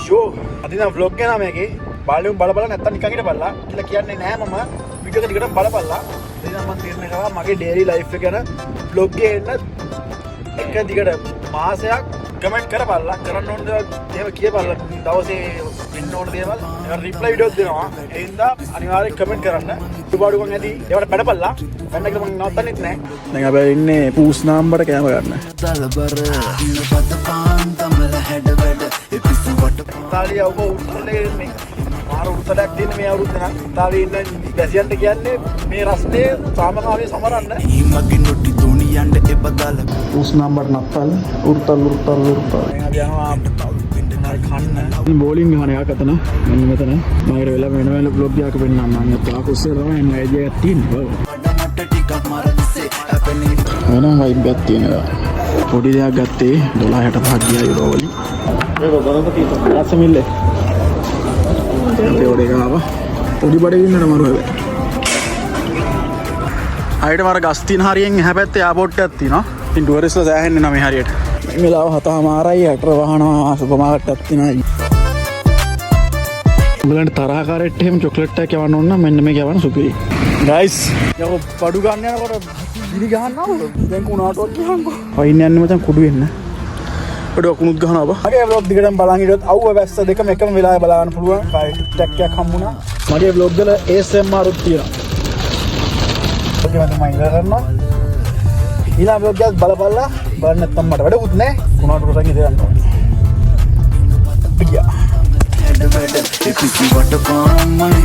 අයියෝ අද නම් vlog එක නමගේ බාලුම් බලපල්ලා නැත්තම් නිකන් හිටපල්ලා කියලා කියන්නේ නෑ මම වීඩියෝ එක දිගටම බලපල්ලා ඉතින් මම තීරණය කරා මගේ daily life එක ගැන vlog එකේ එන්න එක දිගට මාසයක් කමෙන්ට් කරපල්ලා කරන්න ඕන දේවල් එහෙම කියපල්ලා දවසේ වෙන්න ඕන දේවල් ඒකට රිප්ලයි වීඩියෝස් දෙනවා ඒ හින්දා අනිවාර්යෙන් කමෙන්ට් කරන්න සුබාඩුකම් ඇති ඒවට පැඩපල්ලා මම එක මම නවත්තන්නෙත් නෑ දැන් අපි ඉන්නේ පූස් නාම්බර කෑම ගන්න ඉතාලිය ඔබ උත්තලේ ඉන්නේ මාර උත්තලයක් තියෙන මේ අවුරුද්ද නම් ඉතාලියේ ඉන්න බැසියන්ට කියන්නේ මේ රස්නේ සාමකාමී සමරන්න මගේ නොටි දුනියන්ට එපදාල පූස් නාම්බර නත්තල් උත්තල් දැන් අපි යනවා කන්න බෝලින් ගහන එකක් අතන මෙන්න මෙතන මම වෙලා වෙන බ්ලොග් එකක් වෙන්නම් මම තාක උස්සේ තමයි එන්න අයිඩියා එකක් තියෙන්නේ වෙන වයිබ් එකක් තියෙනවා පොඩි දෙයක් ගත්තේ 12.65 ගියා යුරෝ වලින් ඒක බලන්න තියෙනවා රසමිල්ලේ අපේ ඔඩේ ගාව පොඩි බඩේ ඉන්නන මරු හැබැයි ආයෙත් මාර ගස් තින හරියෙන් එහා පැත්තේ එයාපෝට් එකක් තියෙනවා ඉතින් ටුවරිස්ට්ලා සෑහෙන්නේ නැහැ මේ හරියට මේ වෙලාව 7:00යි 8 වහනවා සුපර් මාකට් එකක් තියෙනවා උඹලන්ට තරහකාරයෙක්ට එහෙම චොක්ලට් එකක් යවන්න ඕන නම් මෙන්න මේක යවන්න සුපිරි ගයිස් යකෝ පඩු ගන්න යනකොට ගිනි ගහන්නව දැන් කුණාටුවක් ගහන්නකෝ වයින් යන්නේ මචං කුඩු වෙන්න පඩුව කුණුත් ගහනවා බා මගේ vlog දිගටම බලන් හිටියොත් අවුව වැස්ස දෙකම එකම වෙලාවෙ බලා ගන්න පුළුවන් ටැක් එකක් හම්බුණා මගේ vlog වල ASMR උත් තියෙනවා ඔකේ මම ඉවර කරනවා ඊළඟ vlog එකත් බලපල්ලා බලන්න නැත්නම් මට වැඩකුත් නැහැ කුණාටුවට රංගි දෙන්න ඕනේ පියා If you see what the bomb, money,